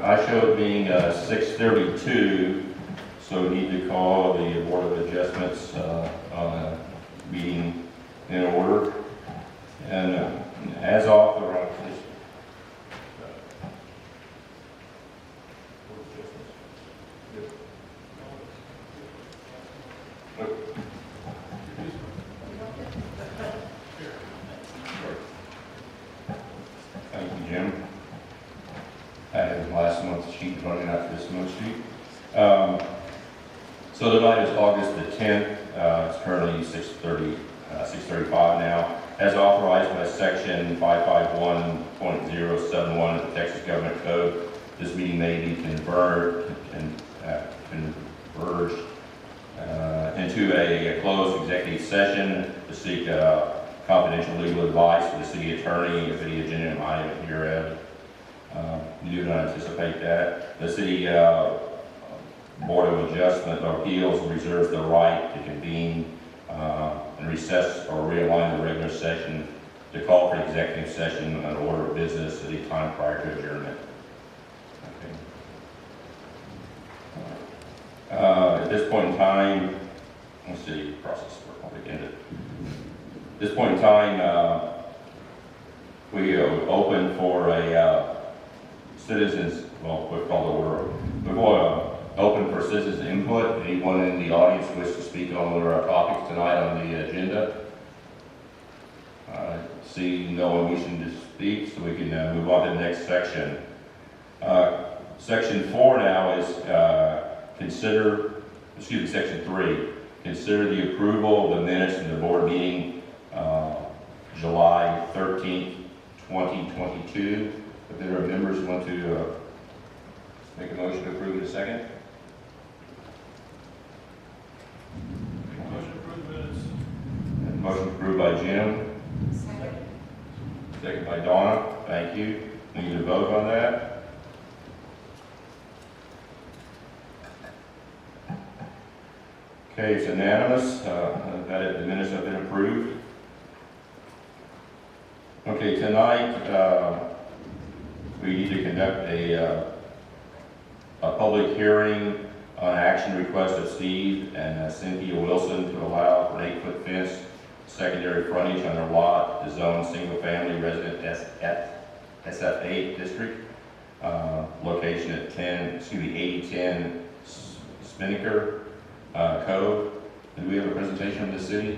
I show it being 6:32, so we need to call the Board of Adjustments meeting in order. And as authorized, thank you, Jim. I had last month's sheet running out this month's sheet. So tonight is August the 10th. It's currently 6:35 now. As authorized by Section 551.071 of the Texas Government Code, this meeting may be converged into a closed executive session to seek confidential legal advice for the city attorney if any agenda item herein. We do not anticipate that. The city Board of Adjustment or Appeals reserves the right to convene and recess or realign the regular session to call for executive session on order of business at any time prior to adjournment. Okay. At this point in time, let's see, process for public ended. At this point in time, we open for a citizens, well, we'll call the order. Before open for citizens input, anyone in the audience wish to speak on one of our topics tonight on the agenda? See no one wishing to speak, so we can move on to the next section. Section 4 now is Section 3. Consider the approval of the minutes in the board meeting July 13th, 2022. If there are members who want to make a motion to approve in a second. Motion approved minutes. Motion approved by Jim. Second. Second by Donna. Thank you. We need to vote on that. Okay, it's unanimous. The minutes have been approved. Okay, tonight we need to conduct a public hearing on action request of Steve and Cynthia Wilson to allow for an 8-foot fence secondary frontage on their lot to zone single-family resident SF8 district, location at 8010 Spinnaker Cove. Do we have a presentation from the city?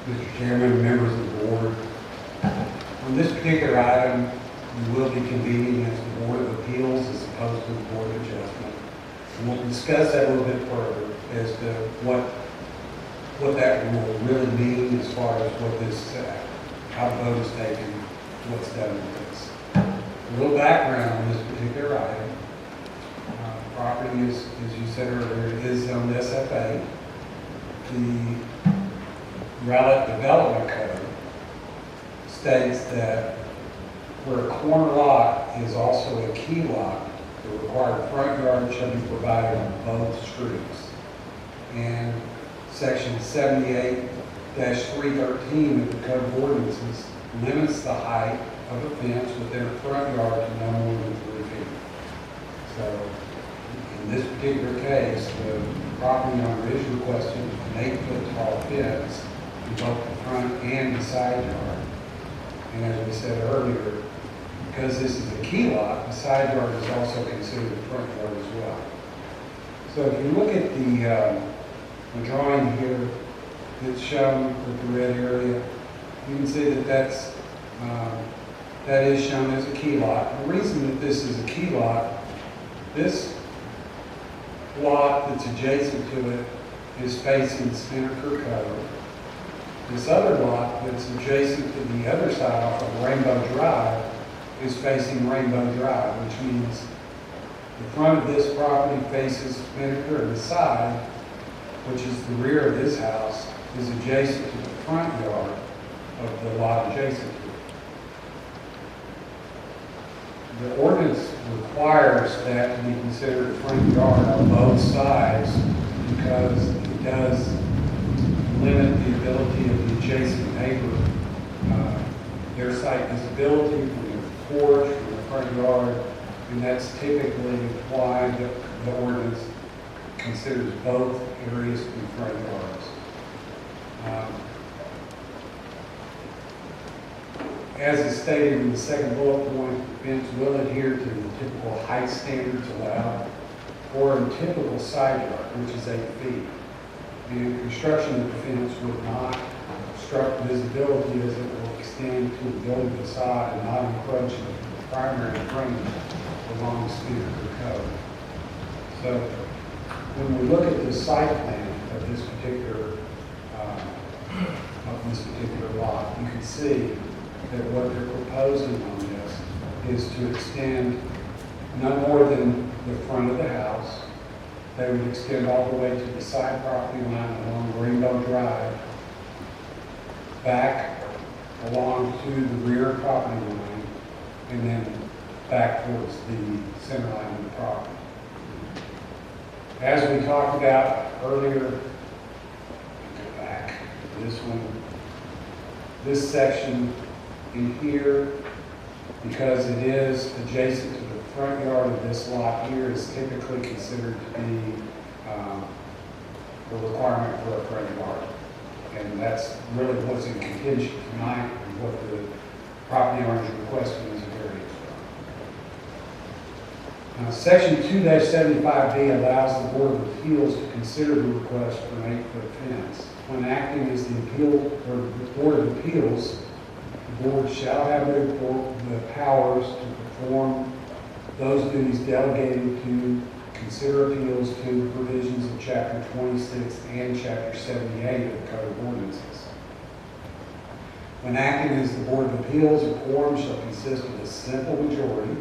Mr. Chairman, members of the board, on this particular item, we will be convening as the Board of Appeals as opposed to the Board of Adjustment. And we'll discuss that a little bit further as to what that will really mean as far as what this, how the vote is taken, what's done with this. A little background on this particular item. Property is, as you said earlier, is zoned SFA. The Rowlett Development Code states that where a corner lot is also a key lot, the required front yard shall be provided on both streets. And Section 78-313 of the Code of Ordinances limits the height of a fence within a front yard to no more than 3 feet. So in this particular case, the property owner is requesting an 8-foot tall fence in both the front and the side yard. And as we said earlier, because this is a key lot, the side yard is also considered the front yard as well. So if you look at the drawing here that's shown with the red area, you can see that that is shown as a key lot. The reason that this is a key lot, this lot that's adjacent to it is facing Spinnaker Cove. This other lot that's adjacent to the other side off of Rainbow Drive is facing Rainbow Drive, which means the front of this property faces Spinnaker and the side, which is the rear of this house, is adjacent to the front yard of the lot adjacent to it. The ordinance requires that to be considered a front yard on both sides because it does limit the ability of the adjacent neighbor, their site visibility from their porch, from the front yard, and that's typically why the ordinance considers both areas to be front yards. As is stated in the second bullet point, the fence will adhere to the typical height standards allowed for a typical side yard, which is 8 feet. And construction of the fence would not obstruct visibility as it will extend to the building facade and not encroach into the primary frontage along the standard code. So when we look at the site plan of this particular lot, you can see that what they're proposing on this is to extend no more than the front of the house. They would extend all the way to the side property line along Rainbow Drive, back along to the rear property line, and then back towards the center line of the property. As we talked about earlier, go back to this one, this section in here, because it is adjacent to the front yard of this lot here, is typically considered to be the requirement for a front yard. And that's really what's in contention tonight and what the property owner is requesting as a variance for. Now, Section 2-75B allows the Board of Appeals to consider the request for an 8-foot fence. When acting as the Board of Appeals, the board shall have the powers to perform those duties delegated to consider appeals to the provisions of Chapter 26 and Chapter 78 of the Code of Ordinances. When acting as the Board of Appeals, a quorum shall consist of a simple majority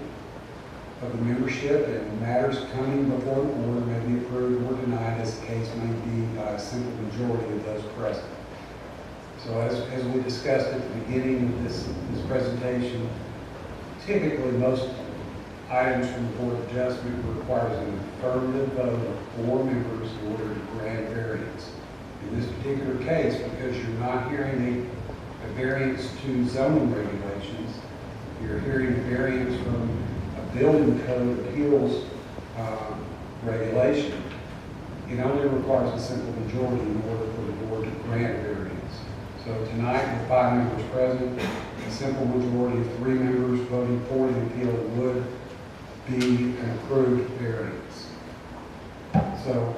of the membership, and matters coming before the board may be approved or denied as the case may be by a simple majority of those present. So as we discussed at the beginning of this presentation, typically most items from the Board of Adjustment requires an affirmative vote of 4 members in order to grant variance. In this particular case, because you're not hearing a variance to zoning regulations, you're hearing a variance from a building code appeals regulation, it only requires a simple majority in order for the board to grant variance. So tonight, with 5 members present, a simple majority of 3 members voting for the appeal would be an approved variance. So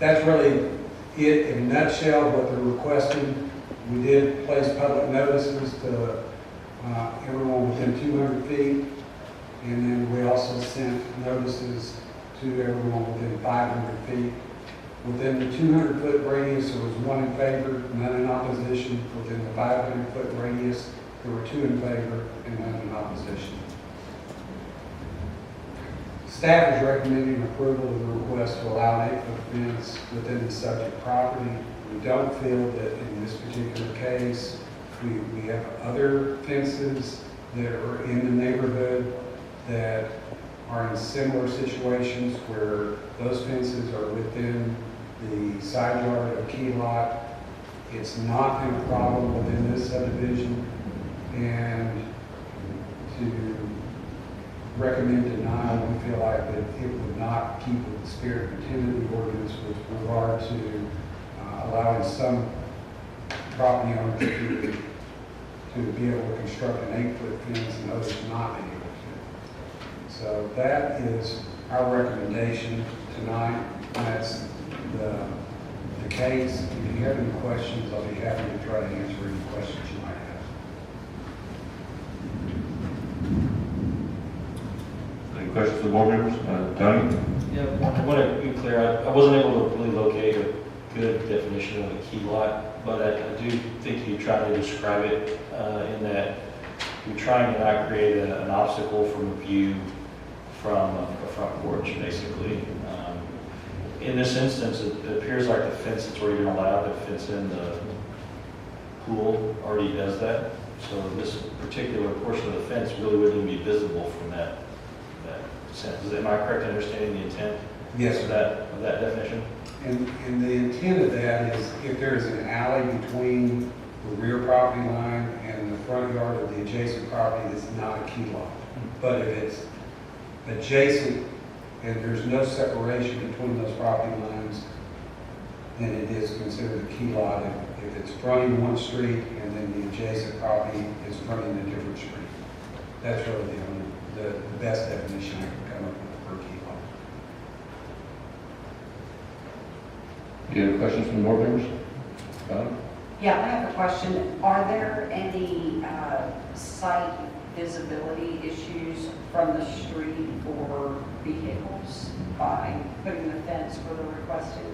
that's really it in a nutshell, what they're requesting. We did place public notices to everyone within 200 feet, and then we also sent notices to everyone within 500 feet. Within the 200-foot radius, there was 1 in favor, none in opposition. Within the 500-foot radius, there were 2 in favor and none in opposition. Staff is recommending approval of the request to allow an 8-foot fence within the subject property. We don't feel that in this particular case, we have other fences that are in the neighborhood that are in similar situations where those fences are within the side yard of a key lot. It's not been a problem within this subdivision, and to recommend denial, we feel like that it would not keep with the spirit and intent of the ordinance with regard to allowing some property owners to be able to construct an 8-foot fence and others not be able to. So that is our recommendation tonight. That's the case. If you have any questions, I'll be happy to try to answer any questions you might have. Any questions for the board members? Tony? Yeah, I want to be clear. I wasn't able to really locate a good definition of a key lot, but I do think you tried to describe it in that you're trying to not create an obstacle from a view from a front porch, basically. In this instance, it appears like the fence that's already been allowed to fence in the pool already does that. So this particular portion of the fence really wouldn't even be visible from that sense. Am I correct in understanding the intent Yes, of sir. that definition? And the intent of that is if there's an alley between the rear property line and the front yard of the adjacent property, it's not a key lot. But if it's adjacent and there's no separation between those property lines, then it is considered a key lot. If it's fronting one street and then the adjacent property is fronting a different street. That's really the best definition I can come up with for a key lot. Any other questions from the board members? Donna? Yeah, I have a question. Are there any site visibility issues from the street for vehicles by putting the fence where they're requested?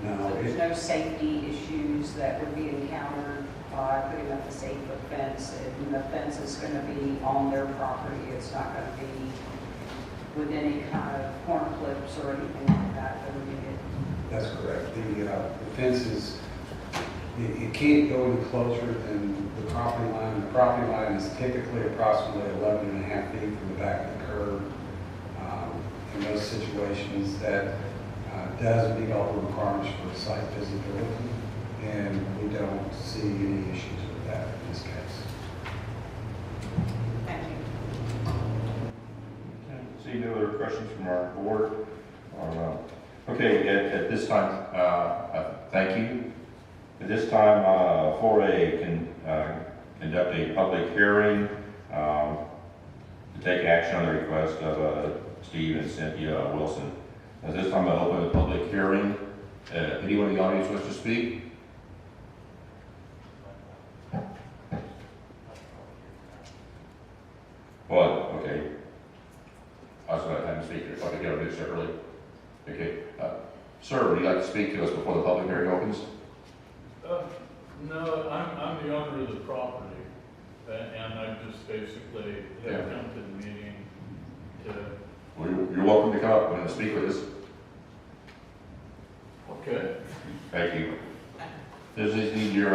No, So there's no safety issues that would be encountered by putting up the 8-foot fence, and the fence is going to be on their property. It's not going to be with any kind of corner clips or anything like that that would be it. that's correct. The fence is, it can't go any closer than the property line. The property line is typically approximately 11.5 feet from the back of the curb. In those situations, that does meet all the requirements for site visibility, and we don't see any issues with that in this case. Thank you. See no other questions from our board? Okay, at this time, thank you. At this time, conduct a public hearing to take action on the request of Steve and Cynthia Wilson. At this time, I'll open the public hearing. Anyone in the audience wants to speak? Well, okay. I was going to have him speak if I could get a bit separately. Okay. Sir, would you like to speak to us before the public hearing opens? No, I'm the owner of the property, and I just basically have come to the meeting to, Well, you're welcome to come up and speak with us. okay. Thank you. Does this need your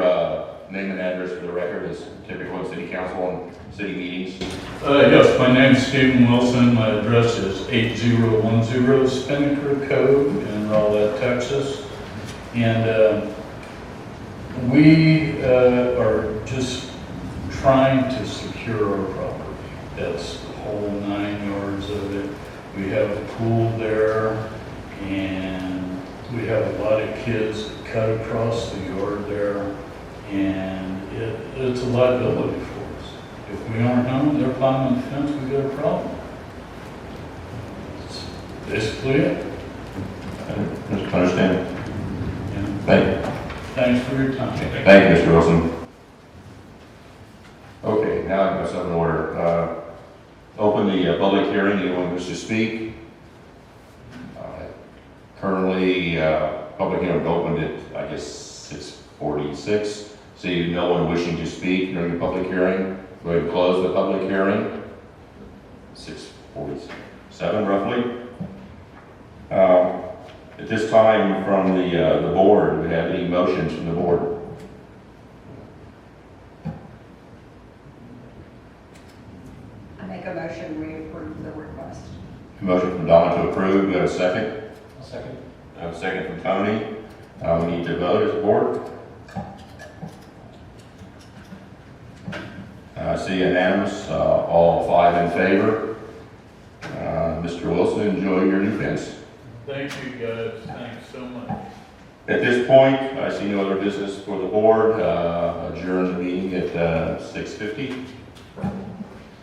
name and address for the record as typical in city council and city meetings? Yes, my name is Stephen Wilson. My address is 8010 Spinnaker Cove in Rowlett, Texas. And we are just trying to secure our property. That's the whole 9 yards of it. We have a pool there, and we have a lot of kids that cut across the yard there, and it's a liability for us. If we aren't home, they're climbing the fence, we got a problem. That's basically it. Just understand. And Thank you. thanks for your time. Thank you, Mr. Wilson. Okay, now I have myself in order. Open the public hearing. Anyone wish to speak? Currently, public hearing opened at, I guess, 6:46. See no one wishing to speak during the public hearing. Go ahead and close the public hearing. 6:47 roughly. At this time, from the board, do we have any motions from the board? I make a motion, we approve the request. A motion from Donna to approve. Do we have a second? I'll second. I have a second from Tony. We need to vote as a board. I see unanimous, all 5 in favor. Mr. Wilson, enjoy your new fence. Thank you, guys. Thanks so much. At this point, I see no other business for the board. Adjourn the meeting at 6:50.